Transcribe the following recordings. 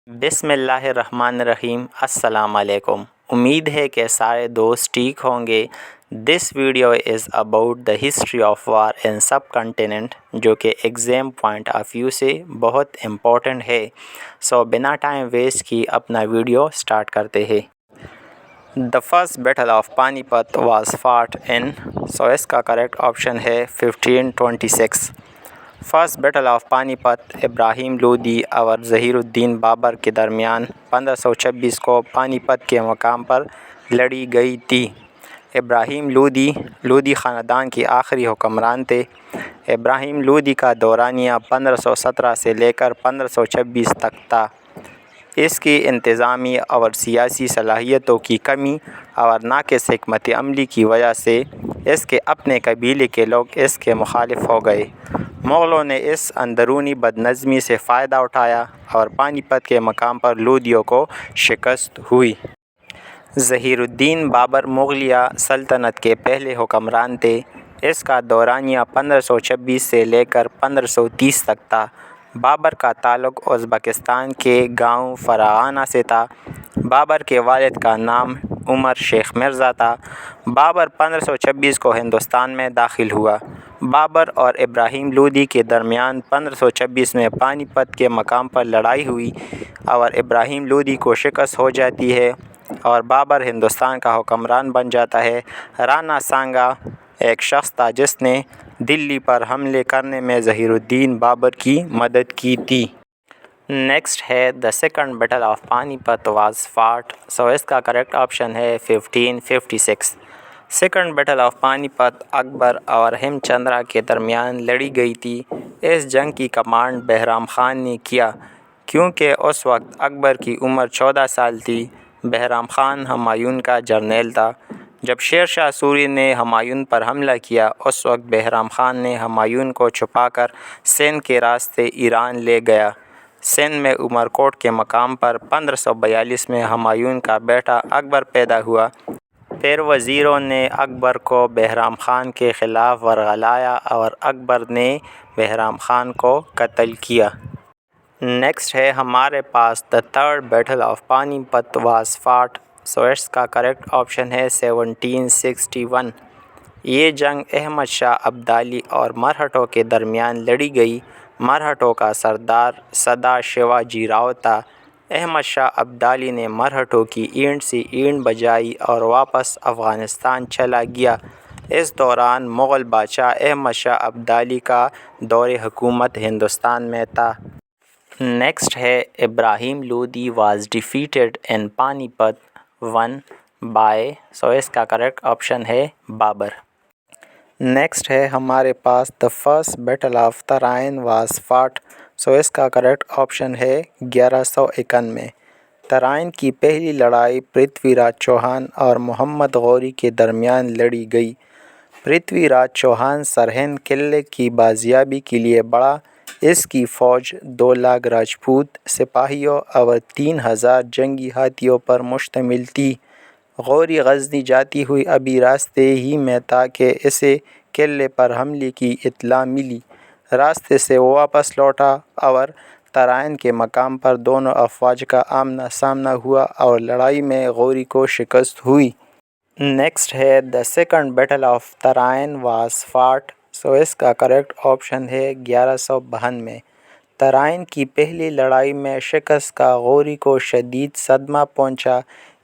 بسم اللہ الرحمن الرحیم۔ السلام علیکم۔ امید ہے کہ سارے دوست ٹھیک ہوں گے۔ This video is about the history of war in subcontinent, جو کہ ایگزام پوائنٹ آف ویو سے بہت امپورٹنٹ ہے۔ سو بنا ٹائم ویسٹ کی اپنا ویڈیو سٹارٹ کرتے ہیں۔ دا فرسٹ بیٹل آف پانی پت واز فاٹ ان، سو اس کا کریکٹ آپشن ہے 1526۔ فرسٹ بیٹل آف پانی پت ابراہیم لودھی اور ظہیر الدین بابر کے درمیان 1526 کو پانی پت کے مقام پر لڑی گئی تھی۔ ابراہیم لودھی خاندان کے آخری حکمران تھے۔ ابراہیم لودھی کا دورانیہ 1517 سے لے کر 1526 تک تھا۔ اس کی انتظامی اور سیاسی صلاحیتوں کی کمی اور ناقص حکمت عملی کی وجہ سے اس کے اپنے قبیلے کے لوگ اس کے مخالف ہو گئے۔ مغلوں نے اس اندرونی بدنظمی سے فائدہ اٹھایا اور پانی پت کے مقام پر لودھیوں کو شکست ہوئی۔ ظہیر الدین بابر مغلیہ سلطنت کے پہلے حکمران تھے۔ اس کا دورانیہ 1526 سے لے کر 1530 تک تھا۔ بابر کا تعلق ازبکستان کے گاؤں فرغانہ سے تھا۔ بابر کے والد کا نام عمر شیخ مرزا تھا۔ بابر 1526 کو ہندوستان میں داخل ہوا۔ بابر اور ابراہیم لودھی کے درمیان 1526 میں پانی پت کے مقام پر لڑائی ہوئی اور ابراہیم لودھی کو شکست ہو جاتی ہے اور بابر ہندوستان کا حکمران بن جاتا ہے۔ رانا سانگا ایک شخص تھا جس نے دلی پر حملے کرنے میں ظہیر الدین بابر کی مدد کی تھی۔ نیکسٹ ہے دا سیکنڈ بیٹل آف پانی پت واز فاٹ، سو اس کا کریکٹ آپشن ہے 1556۔ سیکنڈ بیٹل آف پانی پت اکبر اور ہیم چندرا کے درمیان لڑی گئی تھی۔ اس جنگ کی کمانڈ بہرام خان نے کیا۔ کیونکہ اس وقت اکبر کی عمر 14 سال تھی، بہرام خان ہمایوں کا جرنیل تھا۔ جب شیر شاہ سوری نے ہمایوں پر حملہ کیا، اس وقت بہرام خان نے ہمایوں کو چھپا کر سندھ کے راستے ایران لے گیا۔ سندھ میں عمر کوٹ کے مقام پر 1542 میں ہمایوں کا بیٹا اکبر پیدا ہوا۔ پھر وزیروں نے اکبر کو بہرام خان کے خلاف ورغلایا اور اکبر نے بہرام خان کو قتل کیا۔ نیکسٹ ہے ہمارے پاس دا تھرڈ بیٹل آف پانی پت واز فاٹ، سو اس کا کریکٹ آپشن ہے 1761۔ یہ جنگ احمد شاہ ابدالی اور مرہٹوں کے درمیان لڑی گئی۔ مرہٹوں کا سردار سدا شیواجی راؤ تھا۔ احمد شاہ ابدالی نے مرہٹوں کی اینٹ سے اینٹ بجائی اور واپس افغانستان چلا گیا۔ اس دوران مغل بادشاہ احمد شاہ ابدالی کا دور حکومت ہندوستان میں تھا۔ نیکسٹ ہے ابراہیم لودھی واز ڈیفیٹڈ ان پانی پت ون بائی، سو اس کا کریکٹ آپشن ہے بابر۔ نیکسٹ ہے ہمارے پاس the first battle of Tarain was fought, so اس کا کریکٹ آپشن ہے 1151 میں۔ ترائن کی پہلی لڑائی پرتھوی راج چوہان اور محمد غوری کے درمیان لڑی گئی۔ پرتھوی راج چوہان سرہند قلعے کی بازیابی کے لیے بڑھا۔ اس کی فوج 2 لاکھ راجپوت سپاہیوں اور 3000 جنگی ہاتھیوں پر مشتمل تھی۔ غوری غزنی جاتی ہوئی ابھی راستے ہی میں تھا کہ اسے قلعے پر حملے کی اطلاع ملی۔ راستے سے وہ واپس لوٹا اور ترائن کے مقام پر دونوں افواج کا آمنا سامنا ہوا اور لڑائی میں غوری کو شکست ہوئی۔ نیکسٹ ہے the second battle of Tarain was fought, so اس کا کریکٹ آپشن ہے 1152 میں۔ ترائن کی پہلی لڑائی میں شکست کا غوری کو شدید صدمہ پہنچا۔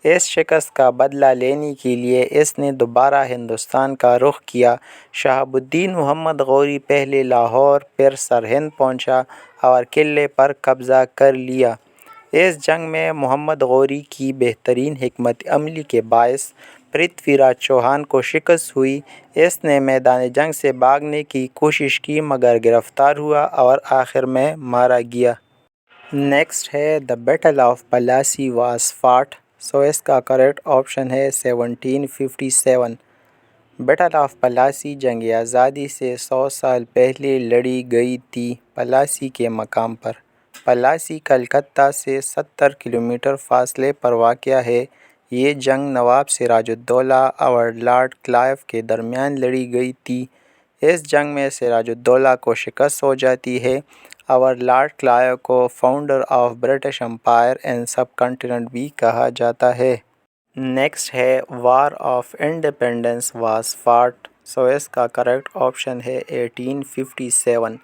اس شکست کا بدلہ لینے کے لیے اس نے دوبارہ ہندوستان کا رخ کیا۔ شہاب الدین محمد غوری پہلے لاہور پھر سرہند پہنچا اور قلعے پر قبضہ کر لیا۔ اس جنگ میں محمد غوری کی بہترین حکمت عملی کے باعث پرتھوی راج چوہان کو شکست ہوئی۔ اس نے میدان جنگ سے بھاگنے کی کوشش کی مگر گرفتار ہوا اور آخر میں مارا گیا۔ نیکسٹ ہے the battle of Plassey was fought, so اس کا کریکٹ آپشن ہے 1757۔ بیٹل آف پلاسی جنگ آزادی سے 100 سال پہلے لڑی گئی تھی۔ پلاسی کے مقام پر پلاسی کلکتہ سے 70 کلومیٹر فاصلے پر واقع ہے۔ یہ جنگ نواب سراج الدولہ اور لارڈ کلائیو کے درمیان لڑی گئی تھی۔ اس جنگ میں سراج الدولہ کو شکست ہو جاتی ہے اور لارڈ کلائیو کو founder of British empire and subcontinent بھی کہا جاتا ہے۔ نیکسٹ ہے war of independence was fought, so اس کا کریکٹ آپشن ہے 1857۔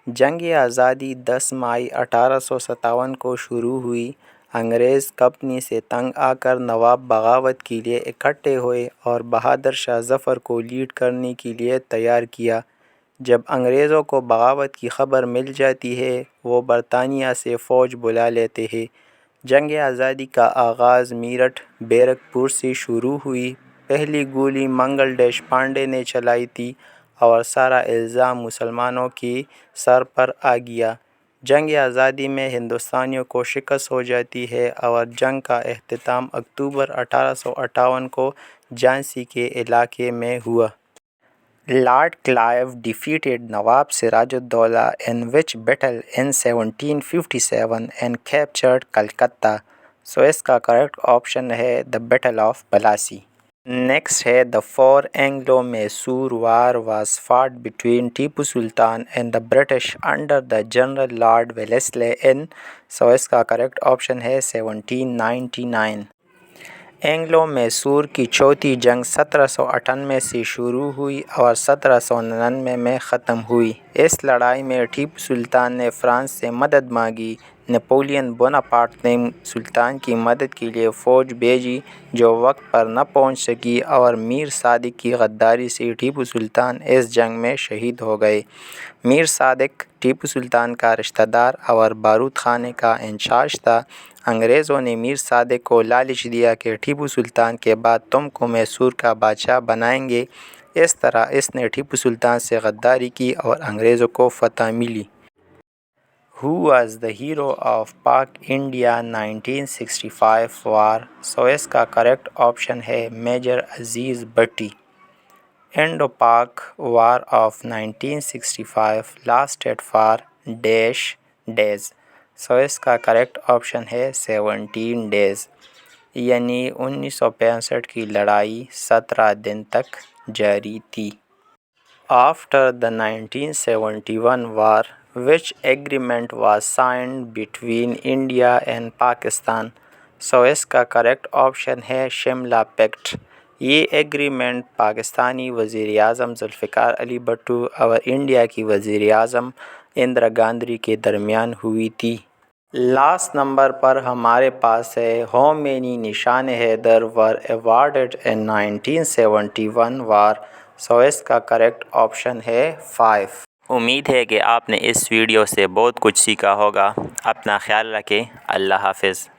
جنگ آزادی 10 مئی 1857 کو شروع ہوئی۔ انگریز کمپنی سے تنگ آ کر نواب بغاوت کے لیے اکٹھے ہوئے اور بہادر شاہ ظفر کو لیڈ کرنے کے لیے تیار کیا۔ جب انگریزوں کو بغاوت کی خبر مل جاتی ہے وہ برطانیہ سے فوج بلا لیتے ہیں۔ جنگ آزادی کا آغاز میرٹھ بیرک پور سے شروع ہوئی۔ پہلی گولی منگل دیش پانڈے نے چلائی تھی اور سارا الزام مسلمانوں کے سر پر آ گیا۔ جنگ آزادی میں ہندوستانیوں کو شکست ہو جاتی ہے اور جنگ کا اختتام اکتوبر 1858 کو جھانسی کے علاقے میں ہوا۔ Lord Clive defeated Nawab Siraj-ud-Dowla in which battle in 1757 and captured Calcutta. So اس کا کریکٹ آپشن ہے The Battle of Plassey. Next ہے The Four Anglo-Mysore War was fought between Tipu Sultan and the British under the General Lord Wellesley in. So اس کا correct option ہے 1799۔ Anglo Mysore کی چوتھی جنگ 1798 سے شروع ہوئی اور 1799 میں ختم ہوئی۔ اس لڑائی میں ٹیپو سلطان نے فرانس سے مدد مانگی۔ نپولین بوناپارٹ نے سلطان کی مدد کے لیے فوج بھیجی جو وقت پر نہ پہنچ سکی اور میر صادق کی غداری سے ٹیپو سلطان اس جنگ میں شہید ہو گئے۔ میر صادق ٹیپو سلطان کا رشتہ دار اور بارود خانے کا انچارج تھا۔ انگریزوں نے میر صادق کو لالچ دیا کہ ٹیپو سلطان کے بعد تم کو میسور کا بادشاہ بنائیں گے۔ اس طرح اس نے ٹیپو سلطان سے غداری کی اور انگریزوں کو فتح ملی۔ Who was the hero of Pak India 1965 war? So اس کا کریکٹ آپشن ہے major Aziz Bhatti. Indo Pak war of 1965 lasted for dash days. So اس کا کریکٹ آپشن ہے 17 days، یعنی 1965 کی لڑائی 17 دن تک جاری تھی۔ After the 1971 war, which agreement was signed between India and Pakistan? سو اس کا کریکٹ آپشن ہے شملہ پیکٹ۔ یہ ایگریمنٹ پاکستانی وزیر اعظم ذوالفقار علی بھٹو اور انڈیا کی وزیر اعظم اندرا گاندھی کے درمیان ہوئی تھی۔ لاسٹ نمبر پر ہمارے پاس ہے How many نشان Haider were awarded in 1971 war؟ So اس کا کریکٹ آپشن ہے 5۔ امید ہے کہ آپ نے اس ویڈیو سے بہت کچھ سیکھا ہوگا۔ اپنا خیال رکھیں۔ اللہ حافظ۔